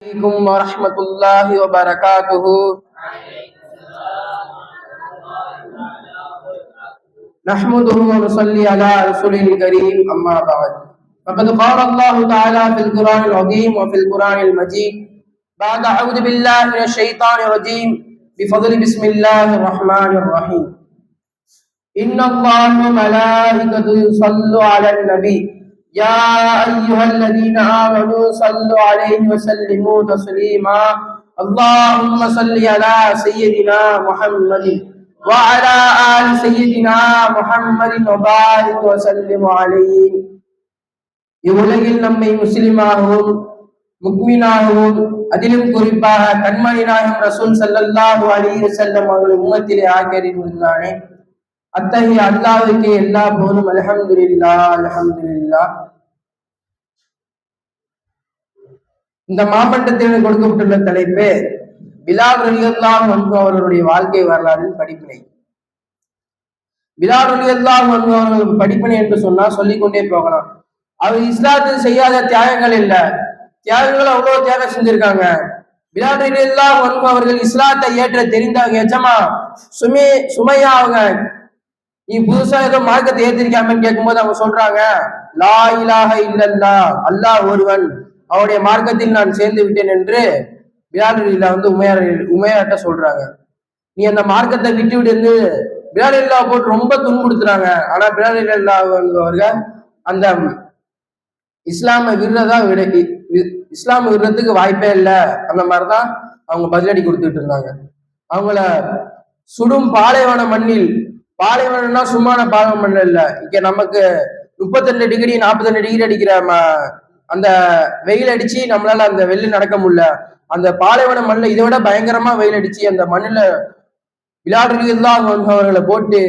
عليكم ورحمة الله وبركاته. نحمده ونصلي على رسوله الكريم أما بعد فقد قال الله تعالى في القرآن العظيم وفي القرآن المجيد بعد أعوذ بالله من الشيطان الرجيم بفضل بسم الله الرحمن الرحيم إن الله وملائكته يصلوا على النبي يا أيها الذين آمنوا صلوا عليه وسلموا تسليما اللهم صل على سيدنا محمد وعلى آل سيدنا محمد وبارك وسلم عليه. இவ்வுலகில் நம்மை முஸ்லிமாகவும் முக்மினாகவும் அதிலும் குறிப்பாக கண்மணி நாயகம் ரசூல் ஸல்லல்லாஹு அலைஹி வஸல்லம் அவர்கள் உம்மத்திலே ஆக்கியிருந்தானே அத்தகைய அல்லாஹ்வுக்கே எல்லா புகழும். அல்ஹம்துலில்லாஹ் அல்ஹம்துலில்லாஹ். இந்த மாமண்டத்தில் கொடுக்கப்பட்டுள்ள தலைப்பு பிலால் ரலியல்லாஹு அன்ஹு அவர்களுடைய வாழ்க்கை வரலாற்றின் படிப்பினை. பிலால் ரலியல்லாஹு அன்ஹு அவர்கள் படிப்பினை என்று சொன்னா சொல்லிக்கொண்டே போகலாம். அவர் இஸ்லாத்தில் செய்யாத தியாகங்கள் இல்ல, தியாகங்கள் அவ்வளவு தியாகம் செஞ்சிருக்காங்க. பிலால் ரலியல்லாஹு அன்ஹு அவர்கள் இஸ்லாத்தை ஏற்ற தெரிந்தவங்க. எஜமா சுமையா அவங்க நீ புதுசா ஏதோ மார்க்கத்தை ஏத்திருக்காமன்னு கேட்கும்போது அவங்க சொல்றாங்க, லா இலாஹ இல்லல்லாஹ், அல்லாஹ் ஒருவன், அவருடைய மார்க்கத்தில் நான் சேர்ந்து விட்டேன் என்று பிலால் ரலியல்லாஹு உமையார்ட்ட சொல்றாங்க. நீ அந்த மார்க்கத்தை விட்டு விட்டு பிலால் ரலியல்லாஹு போட்டு ரொம்ப துன்புறுத்துறாங்க. ஆனா பிலால் ரலியல்லாஹு அவர்கள் அந்த இஸ்லாமை விடுறதுக்கு வாய்ப்பே இல்லை. அந்த மாதிரிதான் அவங்க பதிலடி கொடுத்துட்டு இருந்தாங்க. அவங்கள சுடும் பாலைவன மண்ணில், பாலைவனம்னா சும்மான பாலைவன மண்ணில் இல்ல, இங்க நமக்கு 32 டிகிரி 42 டிகிரி அடிக்கிற அந்த வெயில் அடிச்சு நம்மளால அந்த வெளில நடக்க முடியல. அந்த பாலைவன மண்ணில் இதை விட பயங்கரமா வெயில் அடிச்சு அந்த மண்ணில் பிலால் ரலியல்லாஹு அன்ஹு அவர்களை போட்டு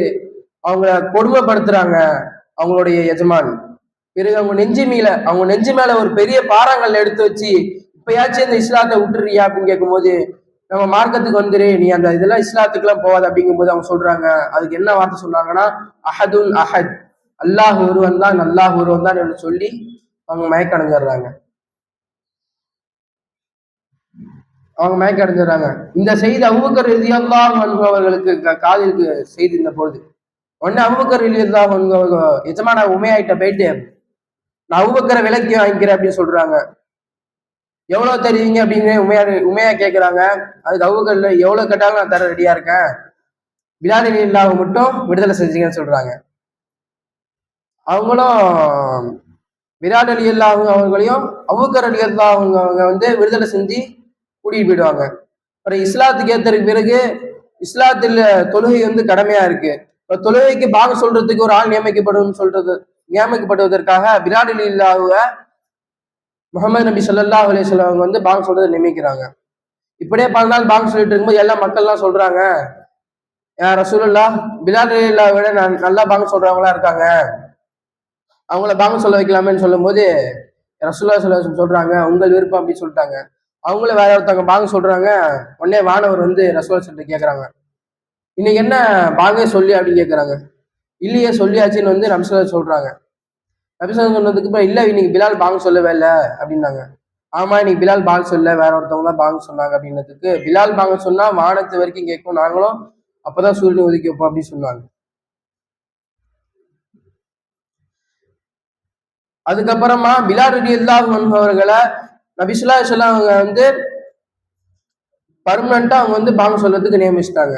அவங்கள கொடுமைப்படுத்துறாங்க அவங்களுடைய எஜமான். பிறகு அவங்க நெஞ்சு மேல ஒரு பெரிய பாறாங்கல் எடுத்து வச்சு, இப்பயாச்சும் இந்த இஸ்லாத்தை விட்டுறியா அப்படின்னு கேட்கும்போது, நம்ம மார்க்கத்துக்கு வந்துரு, நீ அந்த இதெல்லாம் இஸ்லாத்துக்கு எல்லாம் போகாது அப்படிங்கும்போது அவங்க சொல்றாங்க. அதுக்கு என்ன வார்த்தை சொல்றாங்கன்னா, அஹதுல் அஹத், அல்லாஹ் ஒருவன் தான், அல்லாஹ் ஒருவன் தான் என்று சொல்லி அவங்க மயக்கடைஞ்சிடுறாங்க. இந்த செய்தி அபூபக்கர் ரலியல்லாஹு அன்ஹு அவர்களுக்கு காதிற்கு செய்தி இந்த பொழுது உடனே அபூபக்கர் ரலியல்லாஹு அன்ஹு எஜமான உமையாயிட்ட போயிட்டு, நான் அபூபக்கரை விலக்கி வாங்கிக்கிறேன் அப்படின்னு சொல்றாங்க. எவ்வளவு தருவீங்க அப்படின்னு உமையா கேட்கிறாங்க. அதுக்கு அபூபக்கர், எவ்வளவு கேட்டாலும் நான் தர ரெடியா இருக்கேன், பிலால் ரலியல்லாஹு மட்டும் விடுதலை செஞ்சீங்கன்னு சொல்றாங்க. அவங்களும் பிலால் ரலியல்லாஹு அவர்களையும் அபூபக்கர் ரலியல்லாஹு அவங்க விடுதலை செஞ்சு கூட்டிட்டு போயிடுவாங்க. அப்புறம் இஸ்லாத்துக்கு ஏத்ததுக்கு பிறகு இஸ்லாத்துல தொழுகை கடமையா இருக்கு. இப்ப தொழுகைக்கு பாங்க சொல்றதுக்கு ஒரு ஆள் நியமிக்கப்படுவதற்காக பிலால் ரலியல்லாஹுவ முஹம்மது நபி ஸல்லல்லாஹு அலைஹி வஸல்லம் பாங்க சொல்றதை நியமிக்கிறாங்க. இப்படியே 10 நாள் பாங்க சொல்லிட்டு இருக்கும்போது எல்லா மக்கள்லாம் சொல்றாங்க, ரசூலுல்லாஹ் பிலால் ரலியல்லாஹுவை விட நல்லா பாங்க சொல்றவங்களா இருக்காங்க, அவங்கள பாங்க சொல்ல வைக்கலாமேன்னு சொல்லும் போது ரசூலுல்லாஹ் ஸல்லல்லாஹு அலைஹி வஸல்லம் சொல்றாங்க, உங்கள் விருப்பம் அப்படின்னு சொல்லிட்டாங்க. அவங்கள வேற ஒருத்தவங்க பாங்க சொல்றாங்க. உடனே வானவர் ரசூலுல்லாஹ் சொல்லிட்டு கேட்கறாங்க, இன்னைக்கு என்ன பாங்கே சொல்லி அப்படின்னு கேட்கறாங்க. இல்லையே சொல்லியாச்சுன்னு நபி ஸல்லல்லாஹு அலைஹி வஸல்லம் சொல்றாங்க. நபி ஸல்லல்லாஹு அலைஹி வஸல்லம் சொன்னதுக்கு அப்புறம், இல்ல இன்னைக்கு பிலால் பாங்க சொல்லவே இல்லை அப்படின்னாங்க. ஆமா இன்னைக்கு பிலால் பாங்க சொல்ல, வேற ஒருத்தவங்க தான் பாங்க சொன்னாங்க அப்படின்னதுக்கு, பிலால் பாங்க சொன்னா வானத்து வரைக்கும் கேட்கும், நாங்களும் அப்பதான் சூரியனை ஒதுக்கி வைப்போம் அப்படின்னு சொன்னாங்க. அதுக்கப்புறமா பிலால் ரலியல்லாஹு அன்ஹு அவர்களை நபி ஸல்லல்லாஹு அலைஹி வஸல்லம் அவங்க பர்மனண்டா அவங்க பாங்க சொல்றதுக்கு நியமிச்சிட்டாங்க.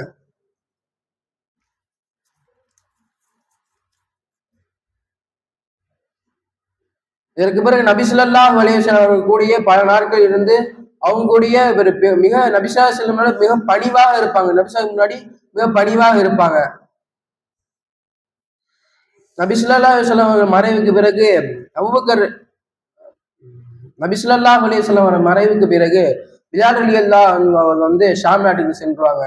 இதற்கு பிறகு நபி ஸல்லல்லாஹு அலைஹி வஸல்லம் அவர்கள் கூடயே பல நாட்கள் இருந்து அவங்க கூடயே மிக நபி ஸல்லல்லாஹு அலைஹி வஸல்லம் மிக பணிவாக இருப்பாங்க. நபி ஸல்லல்லாஹு முன்னாடி மிக பணிவாக இருப்பாங்க. நபி ஸல்லல்லாஹு அலைஹி வஸல்லம் அவர்கள் மறைவுக்கு பிறகு நபி ஸல்லல்லாஹு அலைஹி வஸல்லம் மறைவுக்கு பிறகு பிலால் ரலியல்லாஹு அன்ஹு அவர்கள் ஷாம் நாட்டுக்கு சென்றுவாங்க.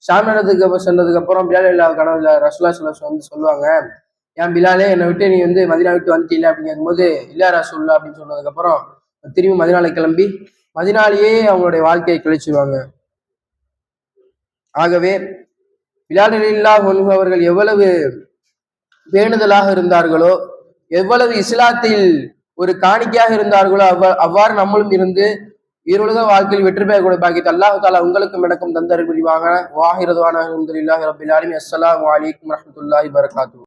ஷாம் நாட்டுக்கு சென்றதுக்கு அப்புறம் பிலால் ரலியல்லாஹு கனவுல ரசூலுல்லாஹி ஸல்லல்லாஹு அலைஹி வஸல்லம் சொல்லுவாங்க, ஏன் பிலாலே என்னை விட்டு நீ மதீனா விட்டு வந்துட்டீல அப்படின்னு கேட்கும்போது, இல்ல ரசூலுல்லாஹ் அப்படின்னு சொன்னதுக்கு அப்புறம் திரும்பி மதீனால கிளம்பி மதீனாலேயே அவங்களுடைய வாழ்க்கையை கழிச்சுவாங்க. ஆகவே பிலால் ரலியல்லாஹு அன்ஹு அவர்கள் எவ்வளவு பேணுதலாக இருந்தார்களோ, எவ்வளவு இஸ்லாத்தில் ஒரு காணிக்கையாக இருந்தார்களோ, அவ்வாறு நம்மளும் இருந்து ஈருலக வாழ்க்கையில் வெற்றி பெறக்கூடிய பாக்கியத்தை அல்லாஹ் தஆலா உங்களுக்கும் எனக்கும் தந்தருள் புரிவானாக. வாஹிரதுவானா அல்ஹம்துலில்லாஹி ரப்பில் ஆலமீன். அஸ்ஸலாமு அலைக்கும் வரஹ்மத்துல்லாஹி வபரகாத்துஹு.